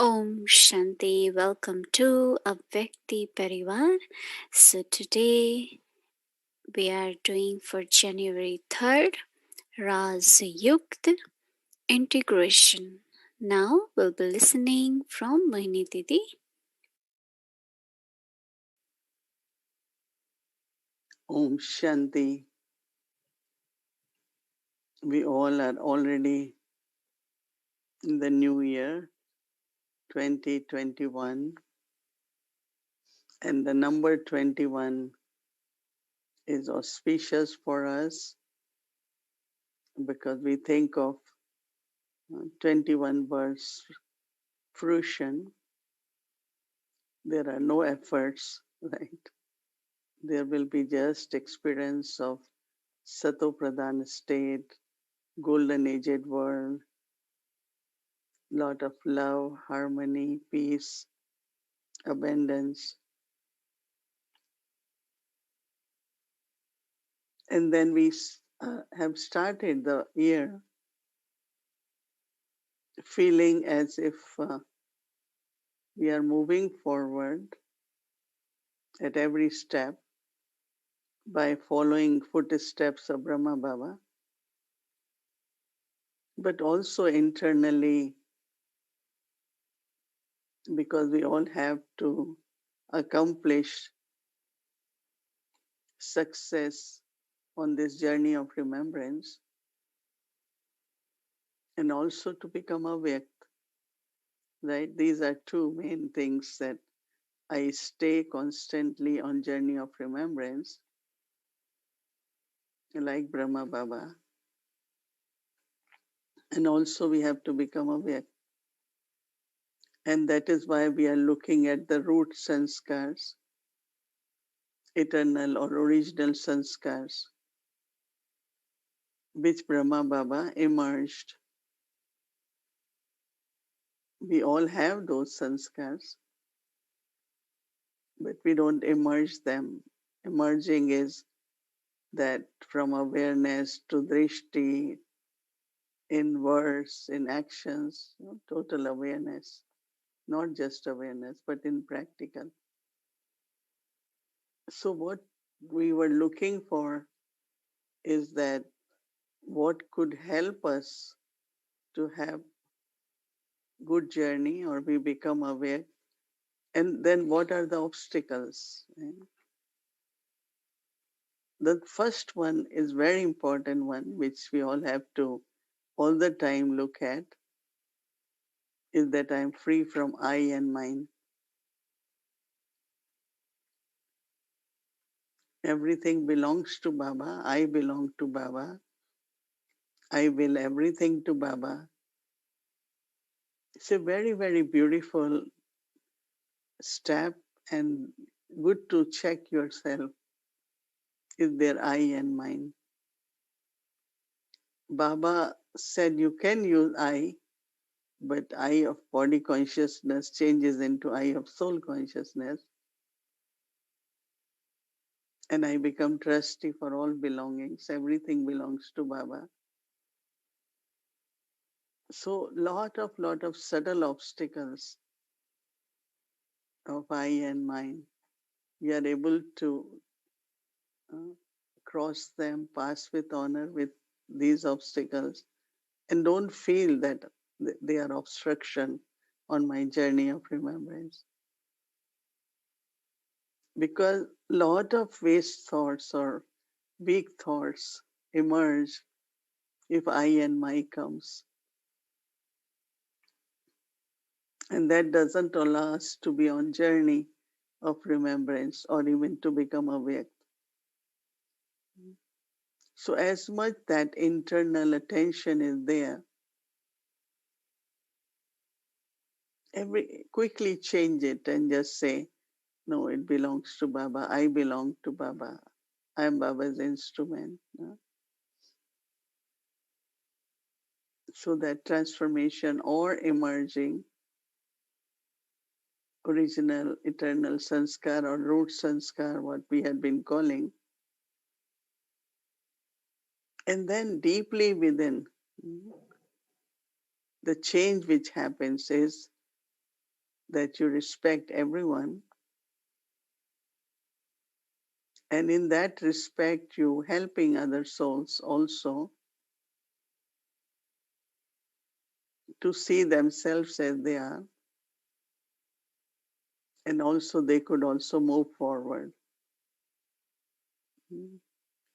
Om Shanti, welcome to Avyakti Parivar. So today we are doing for January 3rd, Raazyukt integration. Now we'll be listening from Mohini Didi. Om Shanti. We all are already in the new year 2021, and the number 21 is auspicious for us because we think of 21 births fruition. There are no efforts, right? There will be just experience of Sato Pradhan state, golden aged world, lot of love, harmony, peace, abundance. And then we have started the year feeling as if we are moving forward at every step by following footsteps of Brahma Baba, but also internally because we all have to accomplish success on this journey of remembrance and also to become awake, right? These are two main things that I stay constantly on journey of remembrance like Brahma Baba. And also we have to become aware. And that is why we are looking at the root sanskars, eternal or original sanskars, which Brahma Baba emerged. We all have those sanskars, but we don't emerge them. Emerging is that from awareness to drishti, in words, in actions, total awareness, not just awareness, but in practical. So what we were looking for is that what could help us to have good journey or we become aware, and then what are the obstacles. The first one is very important one which we all have to all the time look at is that I'm free from I and mine. Everything belongs to Baba. I belong to Baba. I will everything to Baba. It's a very, very beautiful step and good to check yourself. Is there I and mine? Baba said you can use I, but I of body consciousness changes into I of soul consciousness, and I become trustee for all belongings. Everything belongs to Baba. So lot of subtle obstacles of I and mine. We are able to uh, cross them, pass with honor with these obstacles, and don't feel that they are obstruction on my journey of remembrance. Because lot of waste thoughts or weak thoughts emerge if I and my comes. And that doesn't allow us to be on journey of remembrance or even to become awake. So as much that internal attention is there, every quickly change it and just say, no, it belongs to Baba. I belong to Baba. I am Baba's instrument. So that transformation or emerging original eternal sanskar or root sanskar, what we had been calling, and then deeply within, the change which happens is that you respect everyone, and in that respect, you helping other souls also to see themselves as they are, and also they could also move forward. Mm.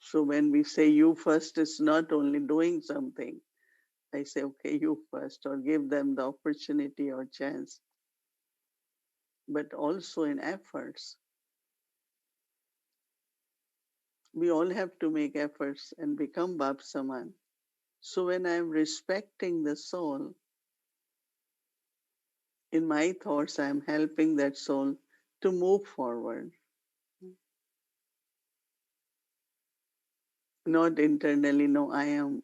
So when we say you first, it's not only doing something. I say, okay, you first, or give them the opportunity or chance, but also in efforts. We all have to make efforts and become Bab Saman. So when I'm respecting the soul, in my thoughts, I'm helping that soul to move forward, not internally, no, I am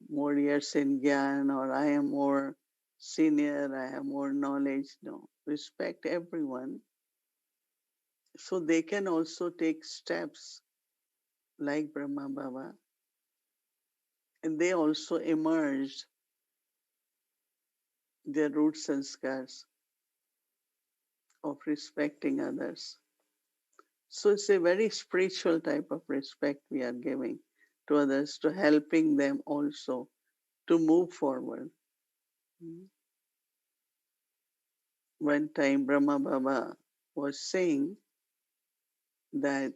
more years in Gyan, or I am more senior, I have more knowledge. No, respect everyone so they can also take steps like Brahma Baba, and they also emerged their root sanskars of respecting others. So it's a very spiritual type of respect we are giving to others, to helping them also to move forward. Mm. One time Brahma Baba was saying that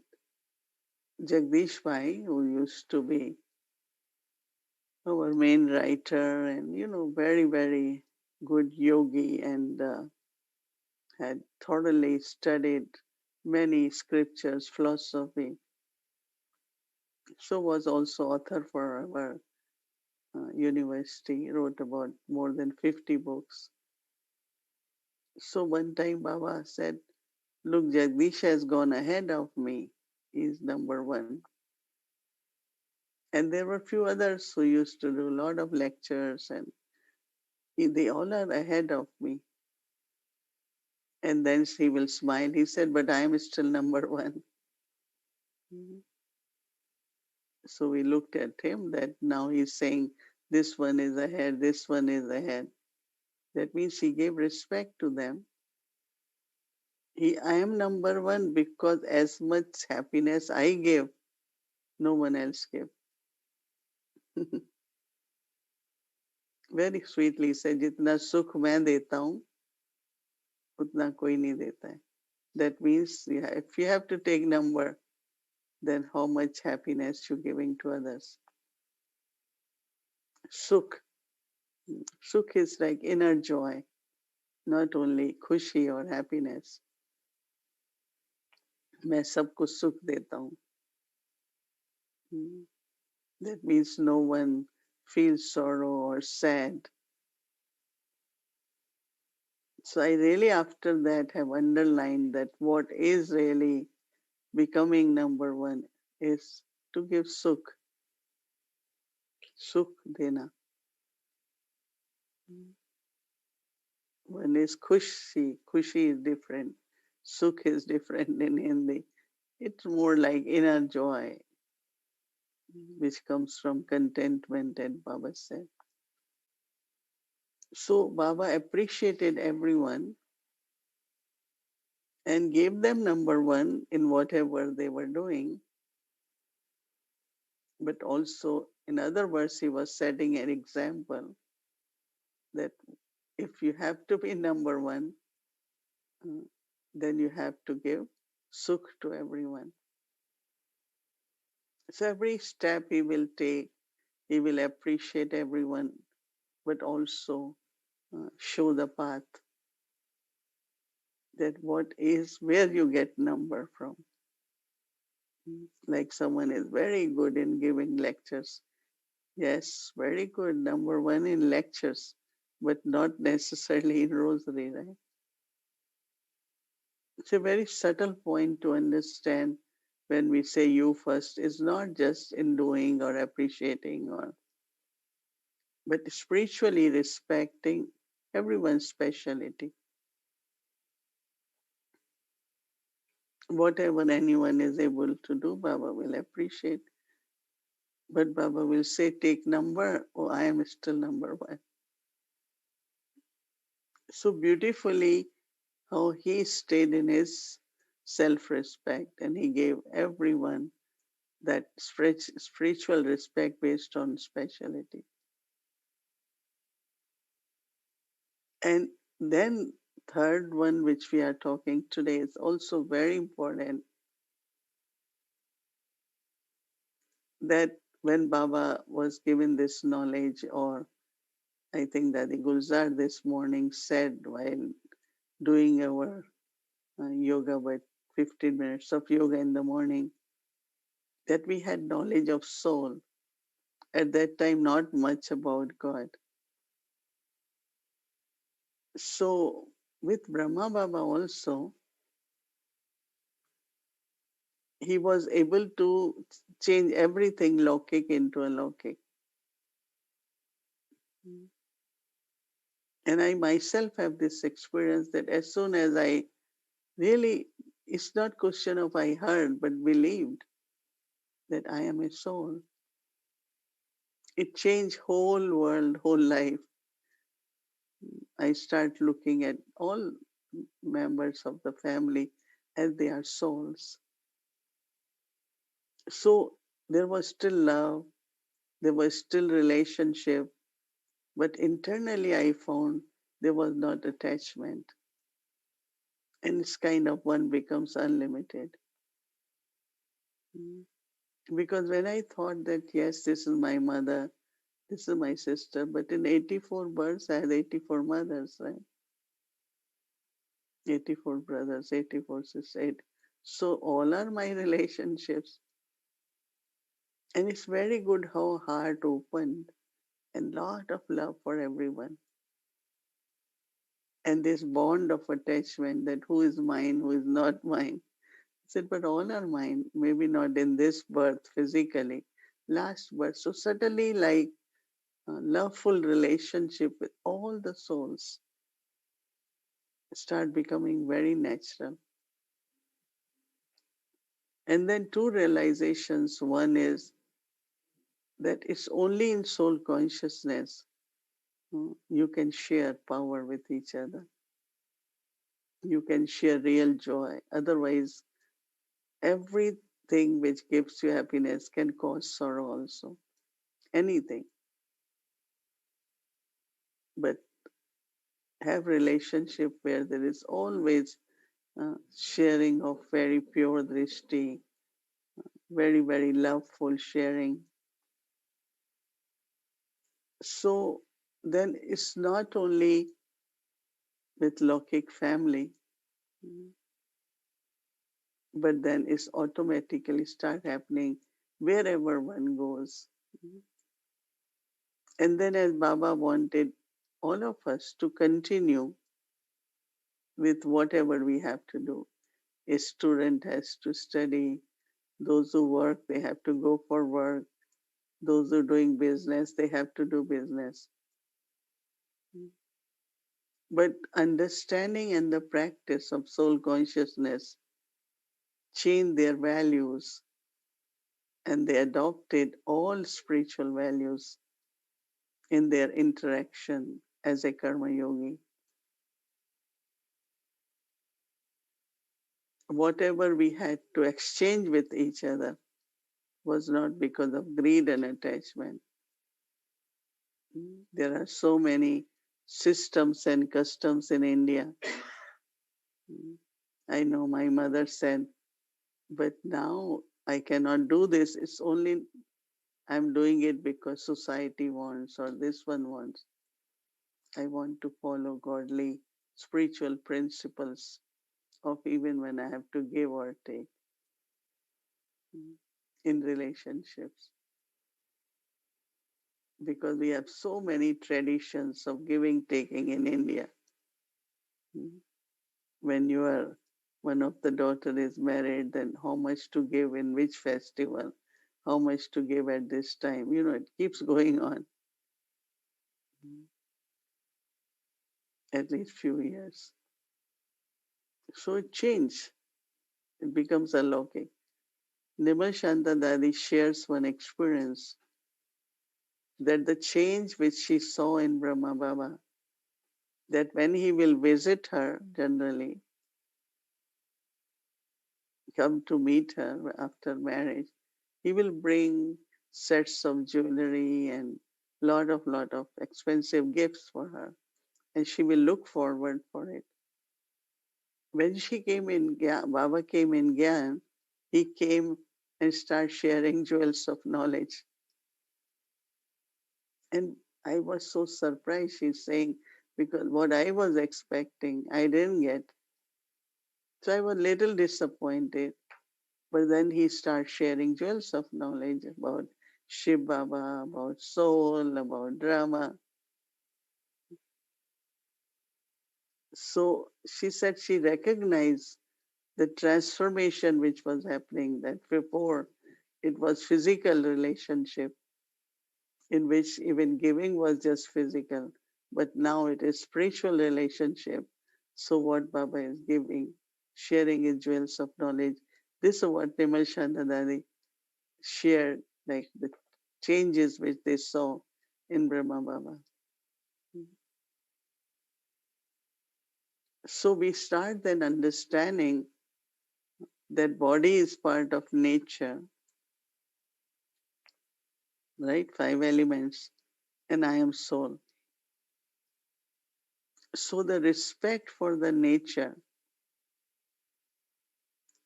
Jagdish Bhai, who used to be our main writer and, very, very good yogi, and had thoroughly studied many scriptures, philosophy, so was also author for our university, wrote about more than 50 books. So one time Baba said, look, Jagdish has gone ahead of me. He's number one. And there were few others who used to do a lot of lectures, and they all are ahead of me. And then he will smile. He said, but I am still number one. Mhm. So we looked at him that now he's saying, this one is ahead, this one is ahead. That means he gave respect to them. I am number one because as much happiness I give, no one else gave. Very sweetly said, जितना सुख मैं देता हूँ, उतना कोई नहीं देता है. That means if you have to take number, then how much happiness you're giving to others. Sukh. Sukh is like inner joy, not only khushi or happiness. मैं सबको सुख देता हूँ. That means no one feels sorrow or sad. So I really, after that, have underlined that what is really becoming number one is to give sukh, sukh dena. One is khushi, khushi is different, sukh is different in Hindi. It's more like inner joy, which comes from contentment, and Baba said. So Baba appreciated everyone and gave them number one in whatever they were doing. But also, in other words, he was setting an example that if you have to be number one, uh, then you have to give sukh to everyone. So every step he will take, he will appreciate everyone, but also show the path that what is where you get number from. Like someone is very good in giving lectures. Yes, very good, number one in lectures, but not necessarily in rosary, right? It's a very subtle point to understand when we say you first. It's not just in doing or appreciating, but spiritually respecting everyone's speciality. Whatever anyone is able to do, Baba will appreciate. But Baba will say, take number, oh, I am still number one. So beautifully, how he stayed in his self-respect and he gave everyone that spiritual respect based on speciality. And then third one, which we are talking today, is also very important, that when Baba was given this knowledge, or I think that the Gulzar this morning said while doing our yoga, but 15 minutes of yoga in the morning, that we had knowledge of soul. At that time, not much about God. So with Brahma Baba also, he was able to change everything Lokik into a Lokik. And I myself have this experience that as soon as I really, it's not question of I heard, but believed that I am a soul. It changed whole world, whole life. I start looking at all members of the family as they are souls. So there was still love, there was still relationship, but internally I found there was not attachment. And it's kind of one becomes unlimited. Mm. Because when I thought that, yes, this is my mother, this is my sister, but in 84 births, I had 84 mothers, right? 84 brothers, 84 sisters. So all are my relationships. And it's very good how heart opened and lot of love for everyone. And this bond of attachment that who is mine, who is not mine. I said, but all are mine, maybe not in this birth physically, last birth. So suddenly like a loveful relationship with all the souls start becoming very natural. And then two realizations. One is that it's only in soul consciousness you can share power with each other. You can share real joy. Otherwise, everything which gives you happiness can cause sorrow also. Anything. But have relationship where there is always sharing of very pure drishti, very, very loveful sharing. So then it's not only with Lokik family, but then it's automatically start happening wherever one goes. And then as Baba wanted all of us to continue with whatever we have to do. A student has to study. Those who work, they have to go for work. Those who are doing business, they have to do business. But understanding and the practice of soul consciousness changed their values and they adopted all spiritual values in their interaction as a karma yogi. Whatever we had to exchange with each other was not because of greed and attachment. There are so many systems and customs in India. I know my mother said, but now I cannot do this. It's only I'm doing it because society wants or this one wants. I want to follow godly spiritual principles of even when I have to give or take in relationships. Because we have so many traditions of giving, taking in India. When you are one of the daughter is married, then how much to give in which festival, how much to give at this time. It keeps going on at least few years. So it changes. It becomes alokik. Nirmal Shanta Dadi shares one experience that the change which she saw in Brahma Baba that when he will visit her, generally come to meet her after marriage, he will bring sets of jewelry and lot of expensive gifts for her, and she will look forward for it. When she came in, Baba came in Gyan, he came and started sharing jewels of knowledge. And I was so surprised, she's saying, because what I was expecting, I didn't get. So I was little disappointed. But then he started sharing jewels of knowledge about Shiv Baba, about soul, about drama. So she said she recognized the transformation which was happening, that before it was physical relationship in which even giving was just physical, but now it is spiritual relationship. So what Baba is giving, sharing his jewels of knowledge, this is what Nimal Shandadadi shared, like the changes which they saw in Brahma Baba. So we start then understanding that body is part of nature, right? Five elements, and I am soul. So the respect for the nature,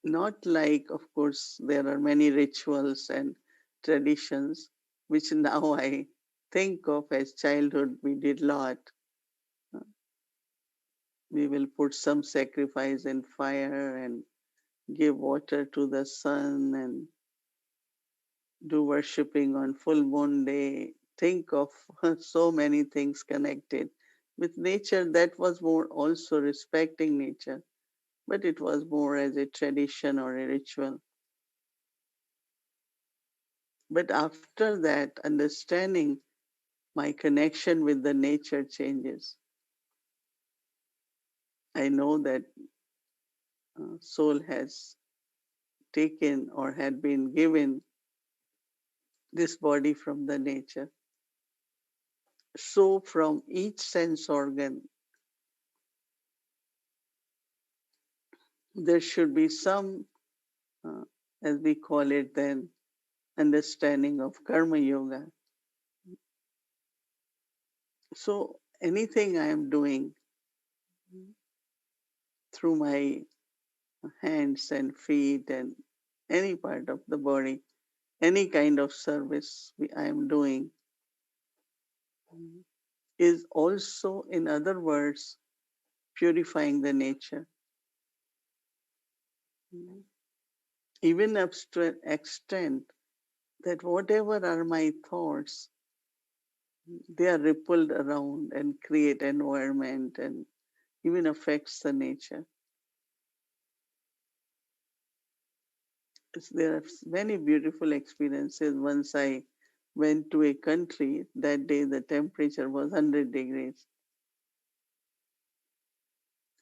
not like, of course, there are many rituals and traditions, which now I think of as childhood, we did lot. We will put some sacrifice in fire and give water to the sun and do worshipping on full moon day. Think of so many things connected with nature. That was more also respecting nature, but it was more as a tradition or a ritual. But after that, understanding my connection with the nature changes. I know that soul has taken or had been given this body from the nature. So from each sense organ, there should be some, uh, as we call it then, understanding of karma yoga. So anything I am doing through my hands and feet and any part of the body, any kind of service I am doing, is also, in other words, purifying the nature. Even abstract extent that whatever are my thoughts, they are rippled around and create environment and even affects the nature. There are many beautiful experiences. Once I went to a country, that day the temperature was 100 degrees.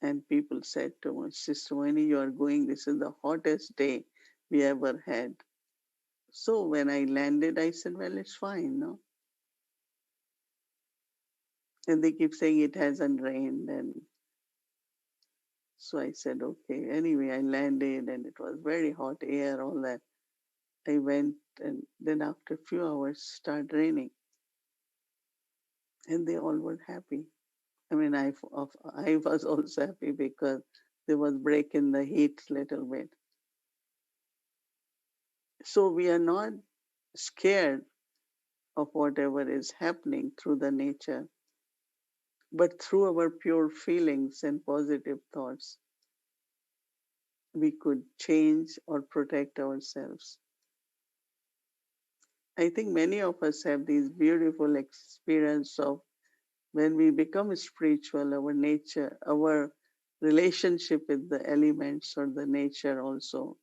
And people said to me, Sister Mohini, you are going, this is the hottest day we ever had. So when I landed, I said, well, it's fine, no? And they keep saying it hasn't rained. And so I said, okay. Anyway, I landed and it was very hot air, all that. I went and then after a few hours started raining and they all were happy. I mean, I was also happy because there was break in the heat little bit. So we are not scared of whatever is happening through the nature, but through our pure feelings and positive thoughts, we could change or protect ourselves. I think many of us have these beautiful experience of when we become spiritual, our nature, our relationship with the elements or the nature also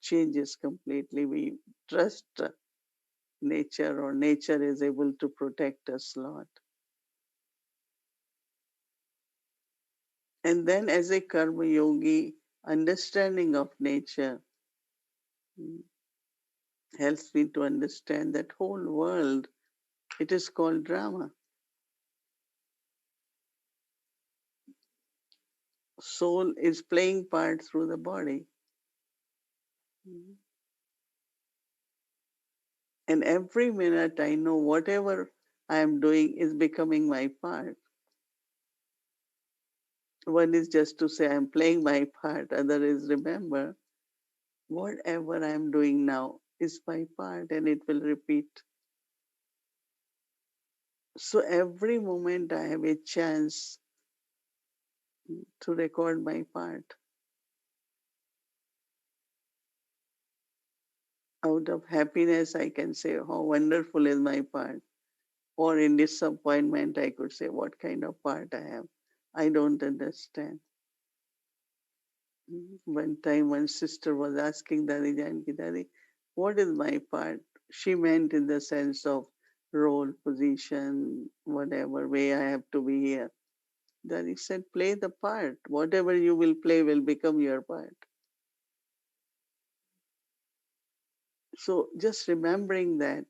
changes completely. We trust nature or nature is able to protect us a lot. And then as a karma yogi, understanding of nature helps me to understand that whole world, it is called drama. soul is playing part through the body. And every minute I know whatever I am doing is becoming my part. One is just to say I'm playing my part. Other is remember whatever I'm doing now is my part and it will repeat. So every moment I have a chance to record my part. Out of happiness, I can say, how wonderful is my part. Or in disappointment, I could say, what kind of part I have. I don't understand. One time, one sister was asking Dadi Janki, Dadi, what is my part? She meant in the sense of role, position, whatever way I have to be here. Dadi said, play the part. Whatever you will play will become your part. So just remembering that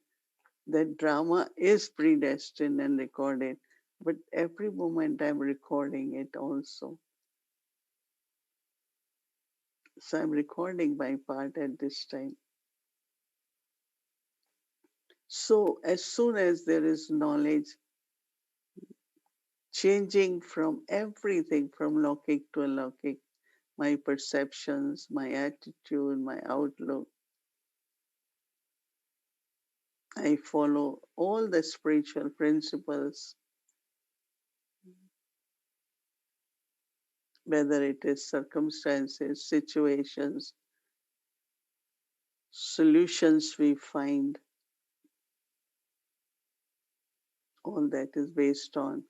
drama is predestined and recorded, but every moment I'm recording it also. So I'm recording my part at this time. So as soon as there is knowledge, changing from everything from lokik to alokik, my perceptions, my attitude, my outlook, I follow all the spiritual principles, whether it is circumstances, situations, solutions we find, all that is based on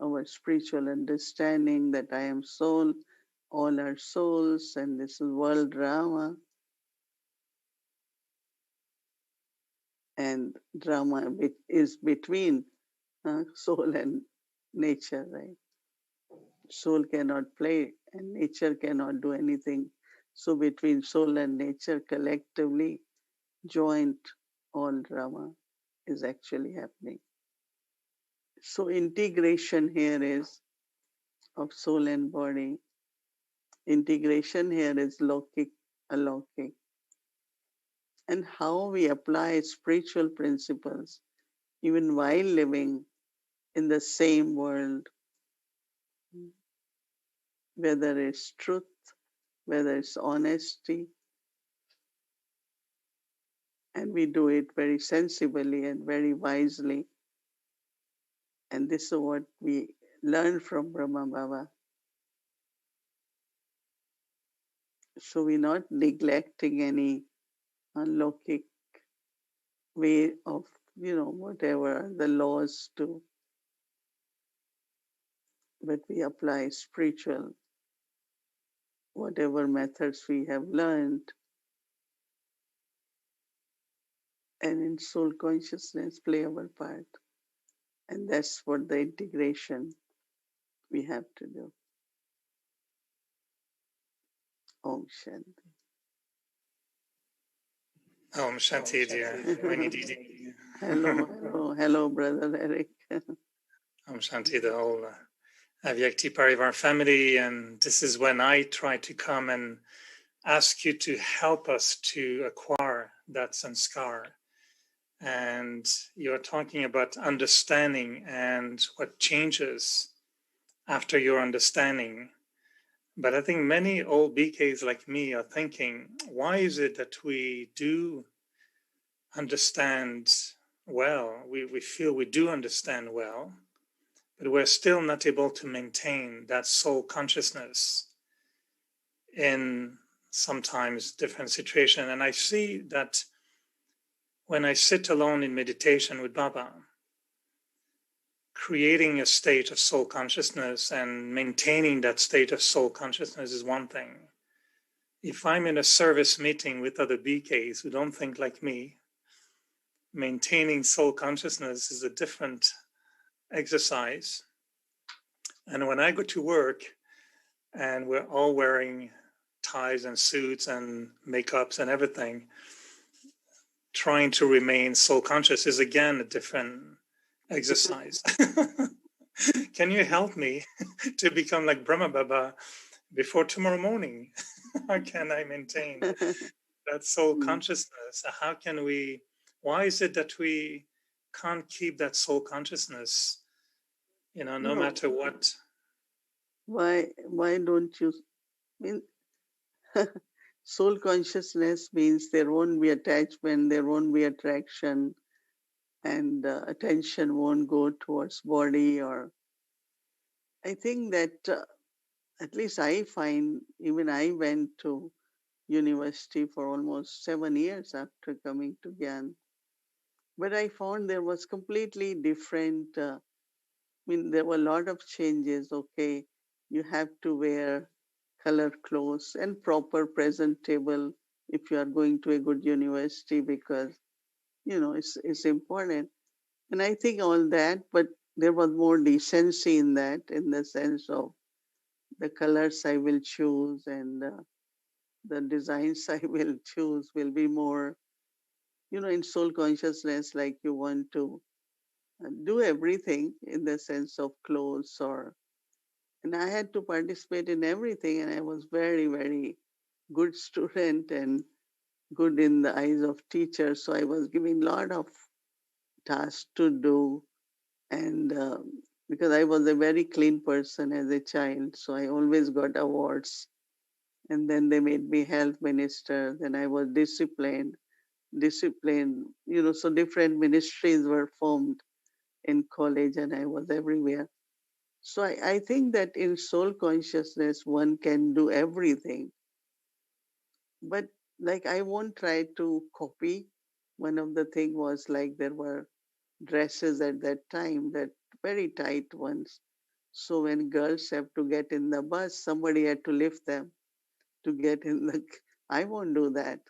our spiritual understanding that I am soul, all are souls, and this is world drama. And drama is between soul and nature, right? Soul cannot play and nature cannot do anything. So between soul and nature collectively, joint, all drama is actually happening. So integration here is of soul and body. Integration here is lokik, alokik. And how we apply spiritual principles even while living in the same world, whether it's truth, whether it's honesty, and we do it very sensibly and very wisely. And this is what we learn from Brahma Baba. So we're not neglecting any lokik way of, whatever the laws do, but we apply spiritual, whatever methods we have learned, and in soul consciousness play our part. And that's what the integration we have to do. Om Shanti. Om Shanti, dear Mohini Didi. Hello, brother Eric. Om Shanti, the whole Avyakti Parivar family. And this is when I try to come and ask you to help us to acquire that sanskar. And you're talking about understanding and what changes after your understanding. But I think many old BKs like me are thinking, why is it that we do understand well, we feel we do understand well, but we're still not able to maintain that soul consciousness in sometimes different situations. And I see that when I sit alone in meditation with Baba, creating a state of soul consciousness and maintaining that state of soul consciousness is one thing. If I'm in a service meeting with other BKs who don't think like me, maintaining soul consciousness is a different exercise. And when I go to work and we're all wearing ties and suits and makeups and everything, trying to remain soul conscious is again a different exercise. can you help me to become like Brahma Baba before tomorrow morning? How can I maintain that soul consciousness? How can we, why is it that we can't keep that soul consciousness, no matter what? Why don't you mean soul consciousness means there won't be attachment, there won't be attraction, and attention won't go towards body. Or I think that at least I find, even I went to university for almost 7 years after coming to Gyan, but I found there was completely different. There were a lot of changes. Okay, you have to wear color clothes and proper presentable if you are going to a good university, because it's important. And I think all that, but there was more decency in that, in the sense of the colors I will choose, and the designs I will choose will be more, in soul consciousness, like you want to do everything in the sense of clothes, and I had to participate in everything, and I was very, very good student and good in the eyes of teachers. So I was given a lot of tasks to do, and because I was a very clean person as a child, so I always got awards. And then they made me health minister. Then I was disciplined. So different ministries were formed in college, and I was everywhere. So I think that in soul consciousness, one can do everything. But like, I won't try to copy. One of the thing was, like, there were dresses at that time, that very tight ones. So when girls have to get in the bus, somebody had to lift them to get in the. I won't do that,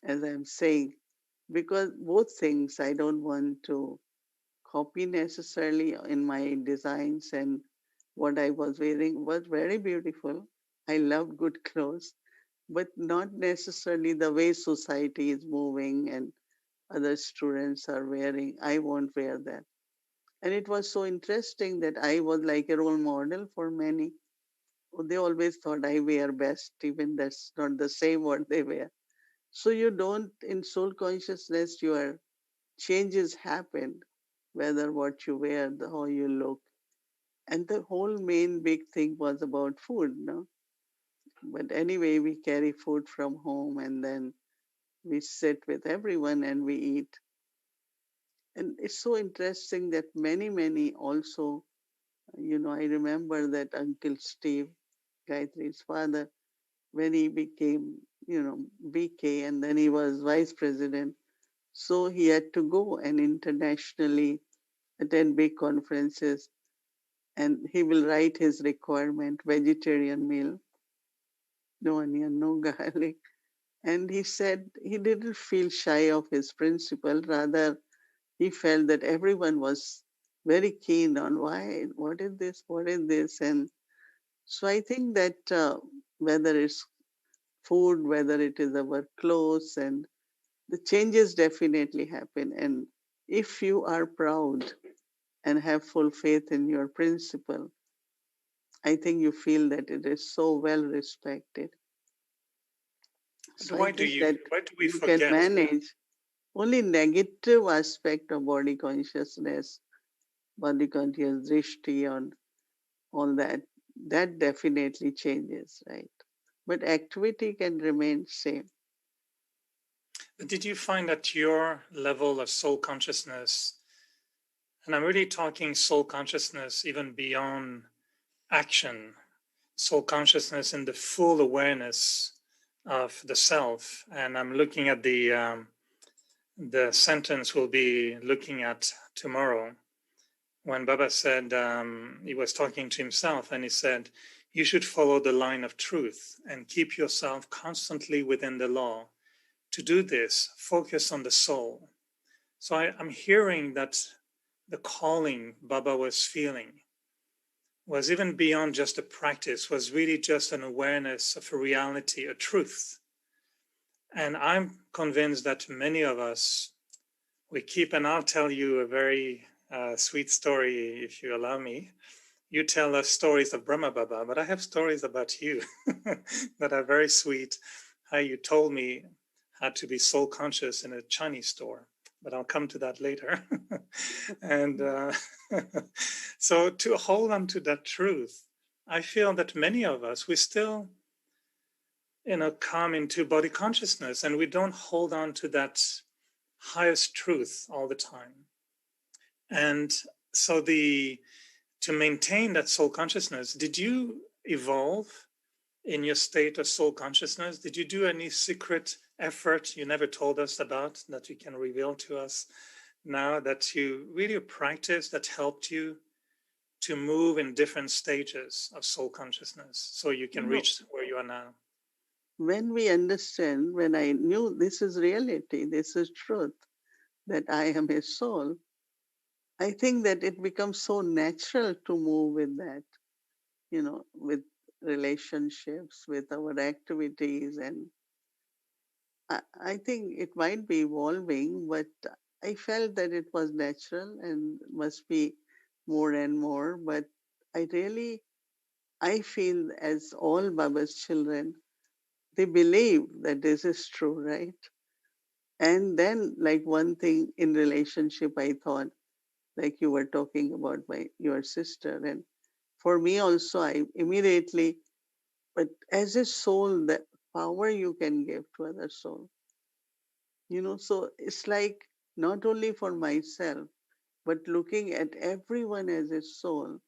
as I'm saying, because both things I don't want to copy necessarily in my designs, and what I was wearing was very beautiful. I loved good clothes, but not necessarily the way society is moving and other students are wearing. I won't wear that. And it was so interesting that I was like a role model for many. They always thought I wear best, even that's not the same what they wear. So you don't, in soul consciousness, your changes happen, whether what you wear, how you look. And the whole main big thing was about food, no? But anyway, we carry food from home, and then we sit with everyone and we eat. And it's so interesting that many also, I remember that Uncle Steve, Gayatri's father, when he became, BK, and then he was vice president. So he had to go and internationally attend big conferences, and he will write his requirement: vegetarian meal, no onion, no garlic. And he said he didn't feel shy of his principle. Rather, he felt that everyone was very keen on what is this. And so I think that whether it's food, whether it is our clothes, and the changes definitely happen. And if you are proud and have full faith in your principle, I think you feel that it is so well respected. But So I think that why do we you can forget? manage only negative aspect of body consciousness, body conscious drishti, on all that. That definitely changes, right? But activity can remain same. But did you find that your level of soul consciousness, and I'm really talking soul consciousness even beyond action, soul consciousness in the full awareness of the self, and I'm looking at the sentence we'll be looking at tomorrow, when Baba said, he was talking to himself, and he said, you should follow the line of truth and keep yourself constantly within the law. To do this, focus on the soul. So I'm hearing that the calling Baba was feeling was even beyond just a practice, was really just an awareness of a reality, a truth. And I'm convinced that many of us, we keep, and I'll tell you a very sweet story, if you allow me. You tell us stories of Brahma Baba, but I have stories about you that are very sweet. How you told me how to be soul conscious in a Chinese store, but I'll come to that later. And so to hold on to that truth, I feel that many of us, we still, come into body consciousness and we don't hold on to that highest truth all the time. And so to maintain that soul consciousness, did you evolve in your state of soul consciousness? Did you do any secret effort you never told us about that you can reveal to us now, that you really practiced, that helped you to move in different stages of soul consciousness so you can reach where you are now? When we understand, when I knew this is reality, this is truth, that I am a soul, I think that it becomes so natural to move with that, with relationships, with our activities. And I think it might be evolving, but I felt that it was natural and must be more and more. But I feel as all Baba's children, they believe that this is true, right? And then, like one thing in relationship, I thought, like you were talking about your sister, and for me also, I immediately, but as a soul, the power you can give to other soul, so it's like not only for myself, but looking at everyone as a soul,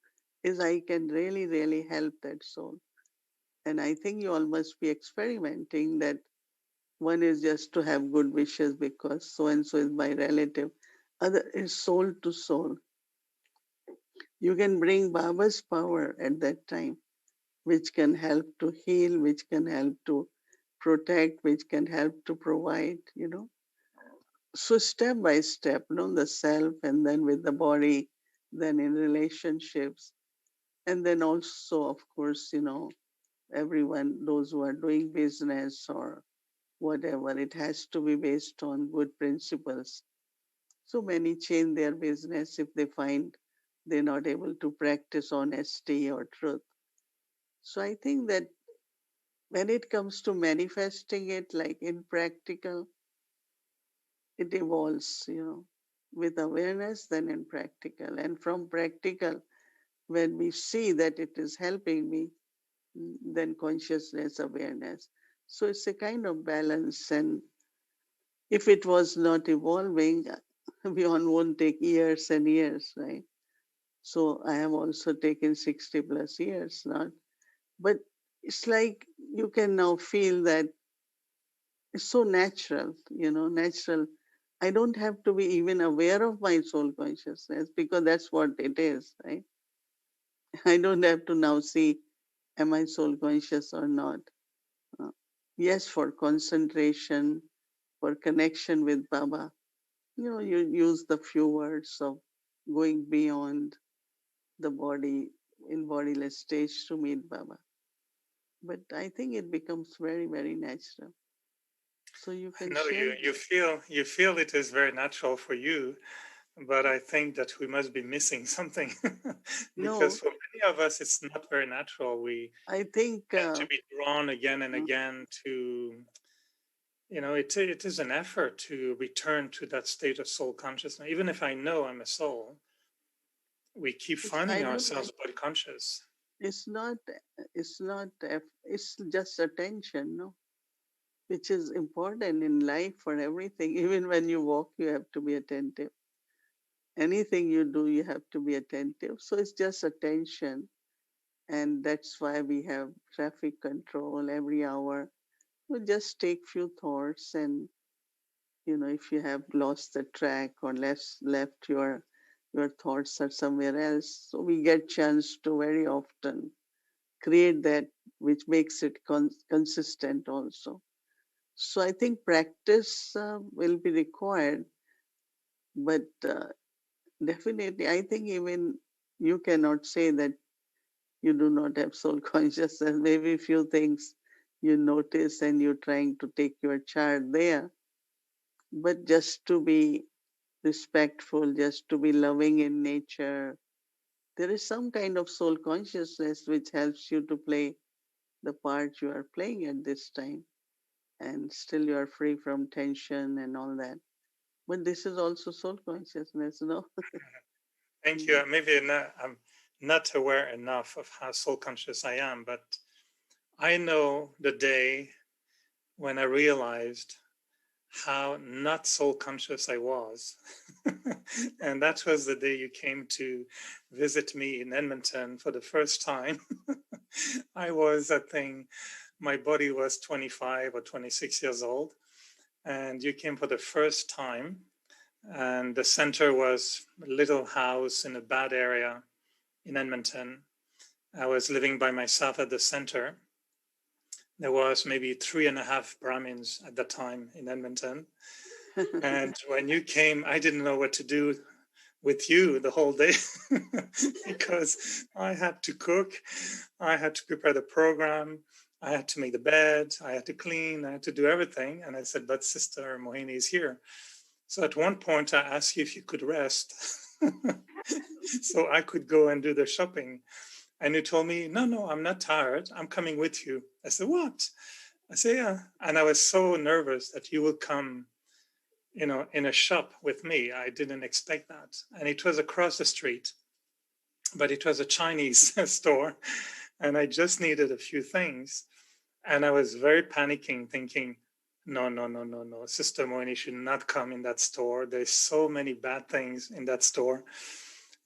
is I can really, really help that soul. And I think you all must be experimenting that. One is just to have good wishes because so and so is my relative. Other is soul to soul. You can bring Baba's power at that time, which can help to heal, which can help to protect, which can help to provide. So step by step, the self, and then with the body, then in relationships, and then also, of course, everyone, those who are doing business or whatever, it has to be based on good principles. So many change their business if they find they're not able to practice honesty or truth. So I think that when it comes to manifesting it, like in practical, it evolves, with awareness, then in practical. And from practical, when we see that it is helping me, then consciousness, awareness. So it's a kind of balance. And if it was not evolving, we all won't take years and years, right? So I have also taken 60 plus years now. But it's like you can now feel that it's so natural, natural. I don't have to be even aware of my soul consciousness because that's what it is, right? I don't have to now see, am I soul conscious or not? Uh, yes, for concentration, for connection with Baba, you use the few words of going beyond the body in bodiless stage to meet Baba. But I think it becomes very, very natural. So you I can know share. you feel it is very natural for you, but I think that we must be missing something because No, for many of us it's not very natural. We I think, tend to be drawn again and again to, it is an effort to return to that state of soul consciousness. Even if I know I'm a soul, we keep I finding look, ourselves body conscious. it's not, it's just attention, no? Which is important in life for everything. Even when you walk, you have to be attentive. Anything you do, you have to be attentive. So it's just attention. And that's why we have traffic control every hour. You just take few thoughts and, if you have lost the track or left your thoughts are somewhere else. So we get chance to very often create that, which makes it consistent also. So I think practice will be required, but definitely I think even you cannot say that you do not have soul consciousness. Maybe few things you notice and you're trying to take your chart there, but just to be respectful, just to be loving in nature. There is some kind of soul consciousness which helps you to play the part you are playing at this time, and still you are free from tension and all that. But this is also soul consciousness, no? Thank you. Maybe I'm not aware enough of how soul conscious I am, but I know the day when I realized how not soul conscious I was. And that was the day you came to visit me in Edmonton for the first time. I was, I think, my body was 25 or 26 years old. And you came for the first time. And the center was a little house in a bad area in Edmonton. I was living by myself at the center. There was maybe 3.5 Brahmins at the time in Edmonton. And when you came, I didn't know what to do with you the whole day because I had to cook, I had to prepare the program, I had to make the bed, I had to clean, I had to do everything. And I said, but Sister Mohini is here. So at one point I asked you if you could rest so I could go and do the shopping. And you told me, no, I'm not tired. I'm coming with you. I said, what? I said, yeah. And I was so nervous that you would come, in a shop with me. I didn't expect that. And it was across the street, but it was a Chinese store. And I just needed a few things. And I was very panicking, thinking, no. Sister Mohini should not come in that store. There's so many bad things in that store.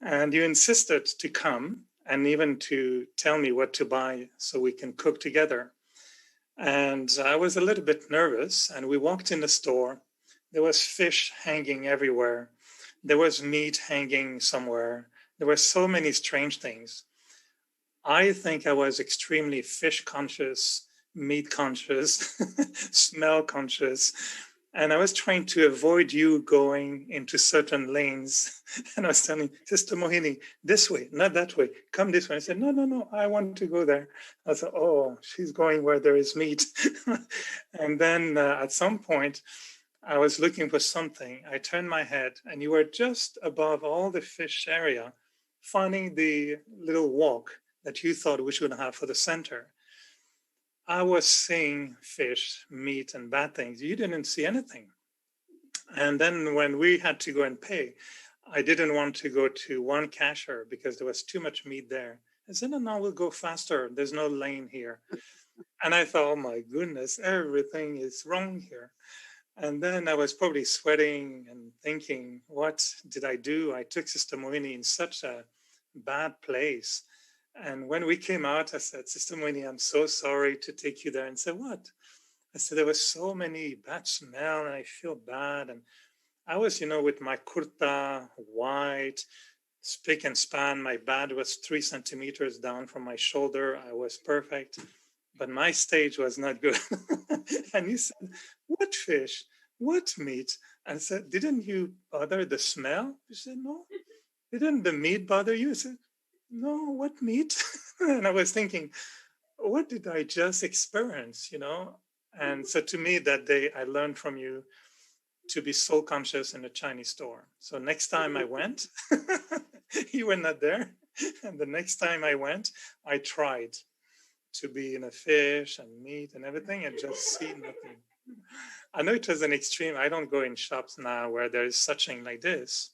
And you insisted to come and even to tell me what to buy so we can cook together. And I was a little bit nervous, and we walked in the store. There was fish hanging everywhere. There was meat hanging somewhere. There were so many strange things. I think I was extremely fish conscious, meat conscious, smell conscious. And I was trying to avoid you going into certain lanes. And I was telling Sister Mohini, this way, not that way, come this way. I said, no, I want to go there. I said, oh, she's going where there is meat. And then at some point, I was looking for something. I turned my head and you were just above all the fish area, finding the little walk that you thought we should have for the center. I was seeing fish, meat, and bad things. You didn't see anything. And then when we had to go and pay, I didn't want to go to one cashier because there was too much meat there. I said, no, we'll go faster. There's no lane here. And I thought, oh my goodness, everything is wrong here. And then I was probably sweating and thinking, what did I do? I took Sister Mohini in such a bad place. And when we came out, I said, Sister Mohini, I'm so sorry to take you there. And said, what? I said, there was so many bad smell and I feel bad. And I was, with my kurta, white, spick and span. My bed was 3 centimeters down from my shoulder. I was perfect, but my stage was not good. And he said, what fish? What meat? I said, didn't you bother the smell? He said, no. Didn't the meat bother you? I said, no, what meat? And I was thinking, what did I just experience, And so to me that day, I learned from you to be soul conscious in a Chinese store. So next time I went, you were not there. And the next time I went, I tried to be in a fish and meat and everything and just see nothing. I know it was an extreme. I don't go in shops now where there is such thing like this.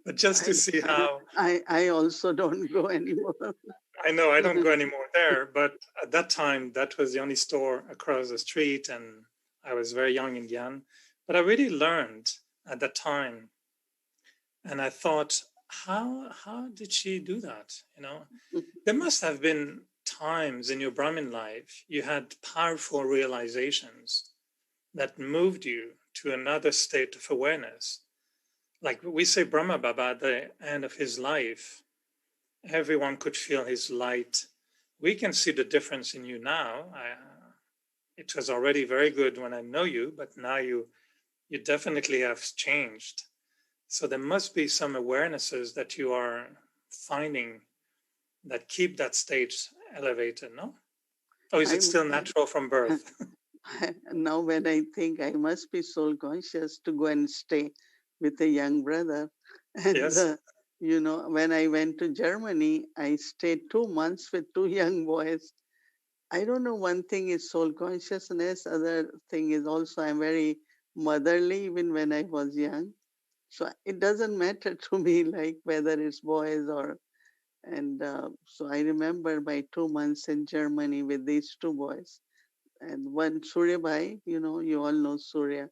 But just to see how... I also don't go anymore. I know, I don't go anymore there. But at that time, that was the only store across the street. And I was very young and young. But I really learned at that time. And I thought, how did she do that? There must have been times in your Brahmin life you had powerful realizations that moved you to another state of awareness. Like we say, Brahma Baba at the end of his life, everyone could feel his light. We can see the difference in you now. It was already very good when I know you, but now you definitely have changed. So there must be some awarenesses that you are finding that keep that state elevated, no? Or is it still natural from birth? Now when I think I must be soul conscious to go and stay with a young brother. And, Yes. when I went to Germany, I stayed 2 months with two young boys. I don't know, one thing is soul consciousness, other thing is also I'm very motherly even when I was young. So it doesn't matter to me like whether it's boys or, and so I remember my 2 months in Germany with these two boys. And one Surya Bhai, you all know Surya,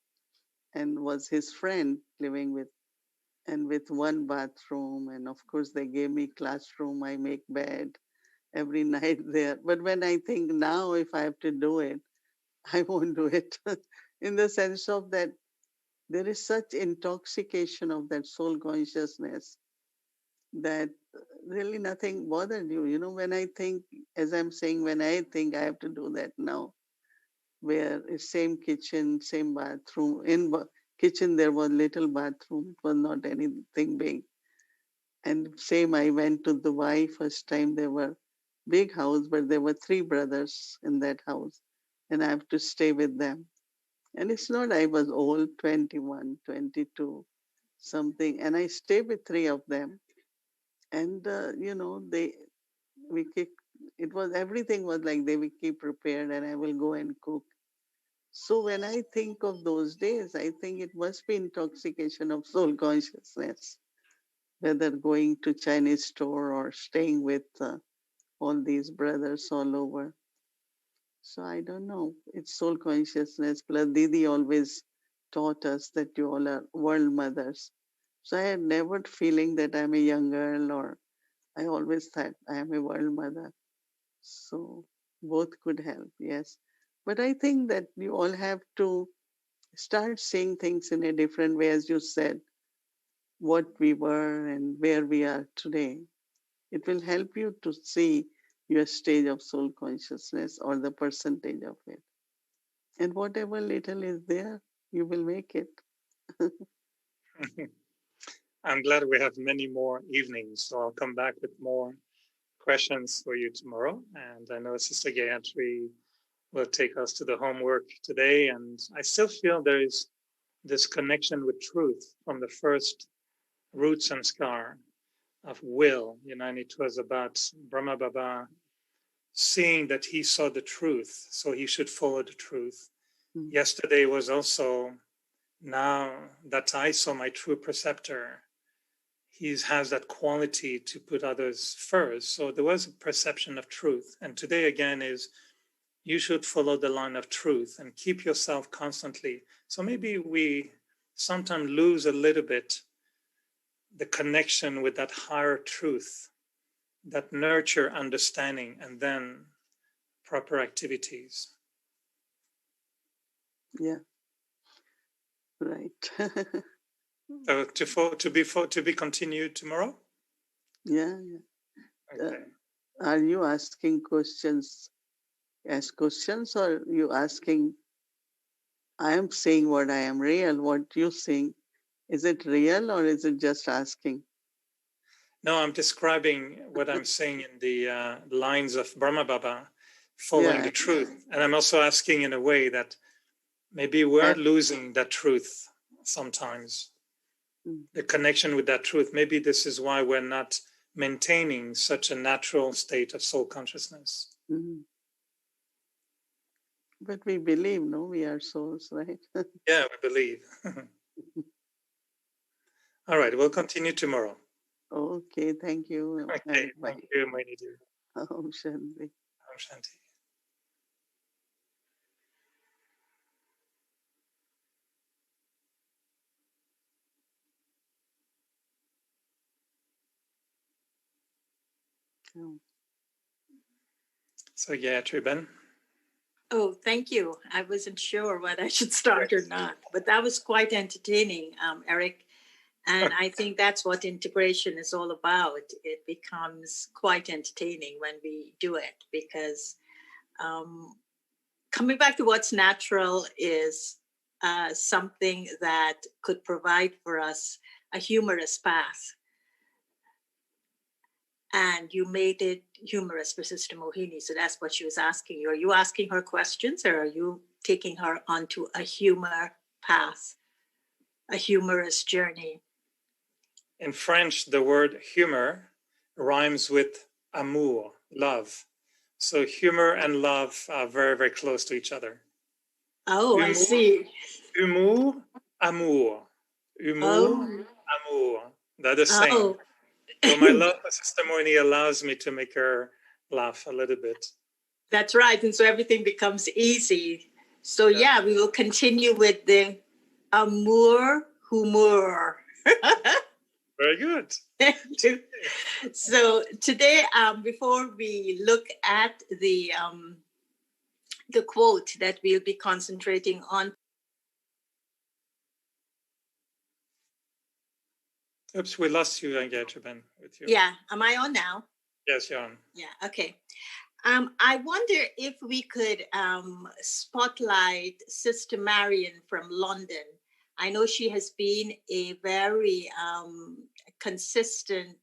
and was his friend living with, and with one bathroom. And of course, they gave me classroom. I make bed every night there. But when I think now, if I have to do it, I won't do it. In the sense of that, there is such intoxication of that soul consciousness that really nothing bothered you. When I think, as I'm saying, when I think I have to do that now, where it's same kitchen, same bathroom. In kitchen there was little bathroom. It was not anything big. And same, I went to Dubai first time. There were big house, but there were three brothers in that house, and I have to stay with them. And it's not I was old, 21, 22, something, and I stay with three of them. And they we keep, it was everything was like they will keep prepared, and I will go and cook. So when I think of those days, I think it must be intoxication of soul consciousness, whether going to Chinese store or staying with all these brothers all over. So I don't know. It's soul consciousness. Plus, Didi always taught us that you all are world mothers. So I had never feeling that I'm a young girl, or I always thought I am a world mother. So both could help, yes. But I think that you all have to start seeing things in a different way, as you said, what we were and where we are today. It will help you to see your stage of soul consciousness or the percentage of it. And whatever little is there, you will make it. I'm glad we have many more evenings, so I'll come back with more questions for you tomorrow. And I know Sister Gayatri will take us to the homework today. And I still feel there is this connection with truth from the first root sanskar of will, and it was about Brahma Baba seeing that he saw the truth, so he should follow the truth. Mm. Yesterday was also, now that I saw my true preceptor, he has that quality to put others first. So there was a perception of truth. And today again is, you should follow the line of truth and keep yourself constantly. So maybe we sometimes lose a little bit the connection with that higher truth, that nurture understanding and then proper activities. Yeah, right. So to be continued tomorrow. Yeah, yeah. Okay. Are you asking questions as questions, or you asking, I am saying what I am real, what you saying? Is it real or is it just asking? No, I'm describing what I'm saying in the lines of Brahma Baba, following the truth. And I'm also asking in a way that maybe we're losing that truth sometimes, the connection with that truth. Maybe this is why we're not maintaining such a natural state of soul consciousness. Mm-hmm. But we believe, no, we are souls, right? Yeah, we believe. All right, we'll continue tomorrow. Okay, thank you. Okay, thank you, Mohini Didi. Om Shanti. Om Shanti. So, Gayatri Ben. Oh, thank you. I wasn't sure whether I should start or not, but that was quite entertaining, Eric. And I think that's what integration is all about. It becomes quite entertaining when we do it, because coming back to what's natural is something that could provide for us a humorous path. And you made it humorous for Sister Mohini. So that's what she was asking you. Are you asking her questions, or are you taking her onto a humor path? a humorous journey. In French, the word humor rhymes with amour, love. So humor and love are very, very close to each other. Oh, I see. Humour, amour. Humour, amour. They're the same. Oh. So my love for Sister Mohini allows me to make her laugh a little bit. That's right. And so everything becomes easy. So yeah, we will continue with the amour, humor. Very good. So today, before we look at the quote that we'll be concentrating on. Oops, we lost you, Gertrude. With you. Yeah, am I on now? Yes, you're on. Yeah, okay. I wonder if we could spotlight Sister Marion from London. I know she has been a very consistent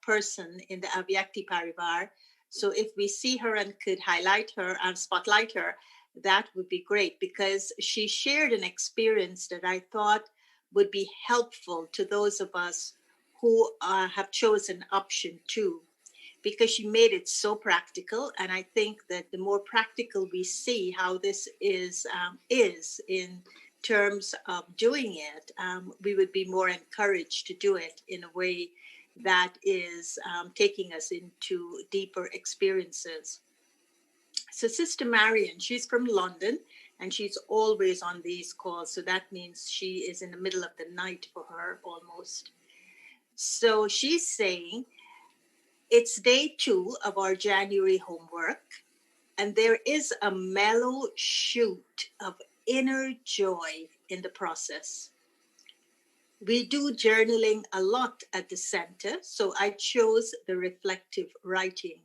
person in the Avyakti Parivar. So if we see her and could highlight her and spotlight her, that would be great, because she shared an experience that I thought would be helpful to those of us who have chosen option 2. Because she made it so practical. And I think that the more practical we see how this is in terms of doing it, we would be more encouraged to do it in a way that is taking us into deeper experiences. So Sister Marion, she's from London, and she's always on these calls. So that means she is in the middle of the night for her almost. So she's saying, it's day 2 of our January homework, and there is a mellow shoot of inner joy in the process. We do journaling a lot at the center, so I chose the reflective writing.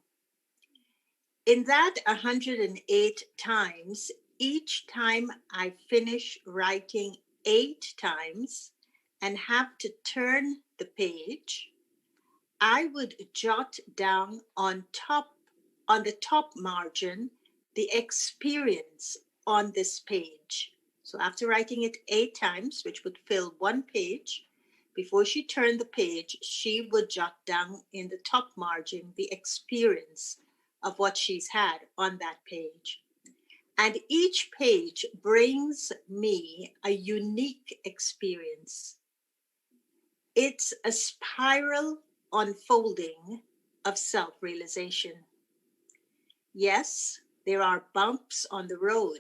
In that 108 times, each time I finish writing 8 times and have to turn the page, I would jot down on the top margin the experience on this page. So after writing it 8 times, which would fill 1 page, before she turned the page, she would jot down in the top margin the experience of what she's had on that page. And each page brings me a unique experience. It's a spiral unfolding of self-realization. Yes, there are bumps on the road.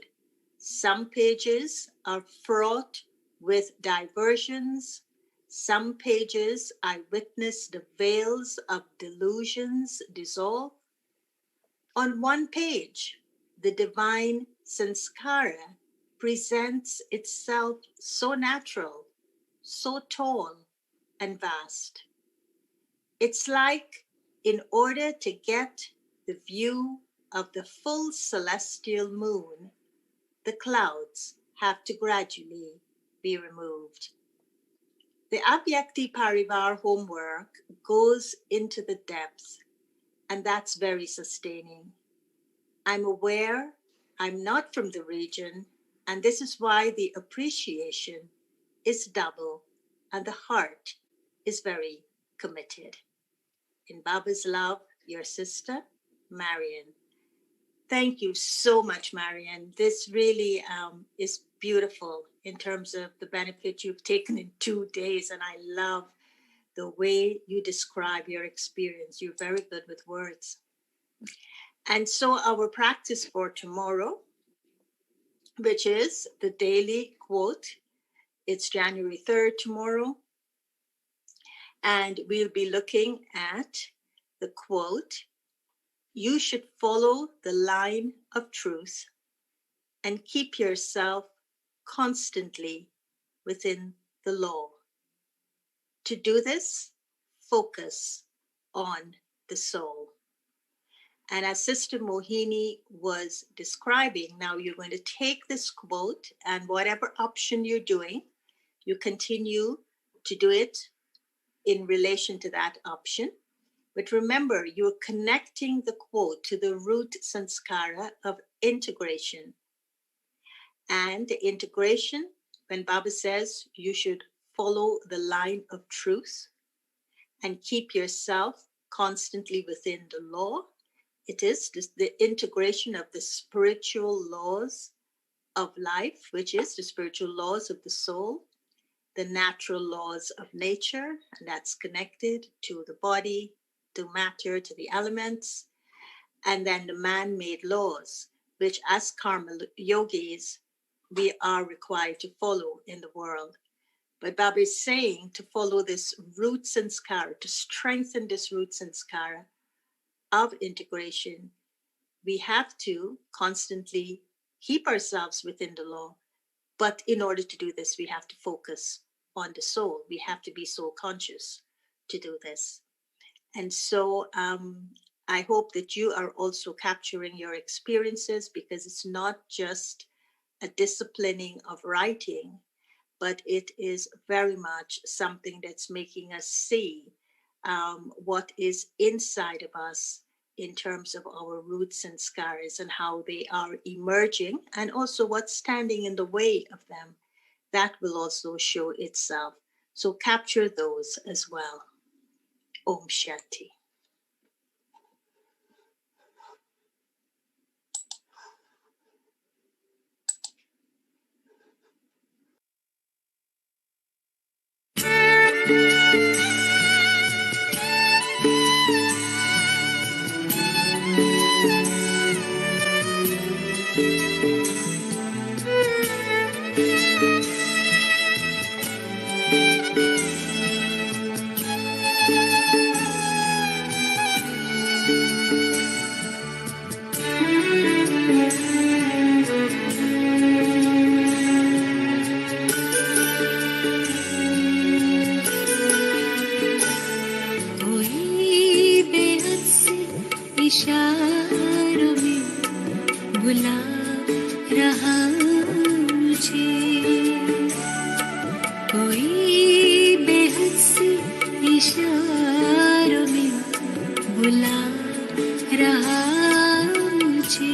Some pages are fraught with diversions. Some pages I witness the veils of delusions dissolve. On one page, the divine sanskara presents itself so natural, so tall and vast. It's like, in order to get the view of the full celestial moon, the clouds have to gradually be removed. The Avyakti Parivar homework goes into the depth, and that's very sustaining. I'm aware I'm not from the region, and this is why the appreciation is double and the heart is very committed. In Baba's love, your sister, Marion. Thank you so much, Marion. This really is beautiful in terms of the benefit you've taken in 2 days. And I love the way you describe your experience. You're very good with words. And so our practice for tomorrow, which is the daily quote, it's January 3rd tomorrow. And we'll be looking at the quote, you should follow the line of truth and keep yourself constantly within the law. To do this, focus on the soul. And as Sister Mohini was describing, now you're going to take this quote and whatever option you're doing, you continue to do it in relation to that option. But remember, you're connecting the quote to the root sanskara of integration. And the integration, when Baba says you should follow the line of truth and keep yourself constantly within the law. It is the integration of the spiritual laws of life, which is the spiritual laws of the soul, the natural laws of nature, and that's connected to the body, to matter, to the elements, and then the man-made laws, which as karma yogis, we are required to follow in the world. But Baba is saying to follow this root sanskara, to strengthen this root sanskara of integration, we have to constantly keep ourselves within the law. But in order to do this, we have to focus on the soul. We have to be soul conscious to do this. And so I hope that you are also capturing your experiences, because it's not just a disciplining of writing, but it is very much something that's making us see what is inside of us in terms of our roots and scars and how they are emerging, and also what's standing in the way of them. That will also show itself. So capture those as well. Om Shanti. इशारों में बुला रहा मुझे कोई बेहद से इशारों में बुला रहा मुझे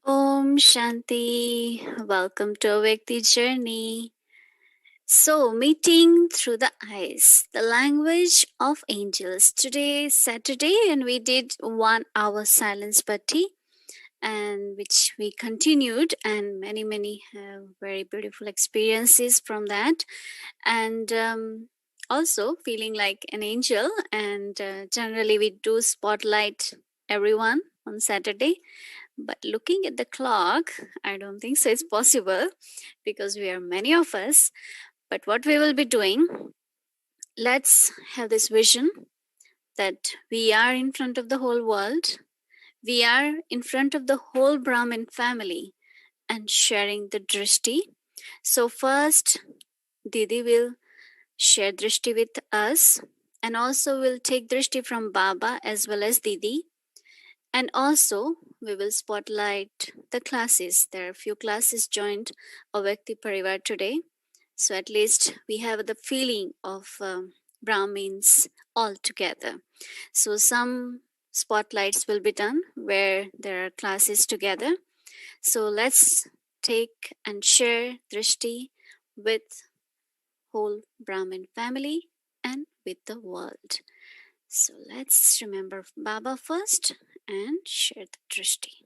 Om Shanti. Welcome to Avyakti Journey. So, meeting through the eyes, the language of angels. Today, Saturday, and we did 1 hour silence party, and which we continued, and many have very beautiful experiences from that, and also feeling like an angel. And generally, we do spotlight everyone on Saturday. But looking at the clock, I don't think so it's possible because we are many of us. But what we will be doing, let's have this vision that we are in front of the whole world. We are in front of the whole Brahmin family and sharing the drishti. So first, Didi will share drishti with us, and also we'll take drishti from Baba as well as Didi. And also, we will spotlight the classes. There are a few classes joined Avyakti Parivar today. So at least we have the feeling of Brahmins all together. So some spotlights will be done where there are classes together. So let's take and share Drishti with whole Brahmin family and with the world. So let's remember Baba first and share the Drishti.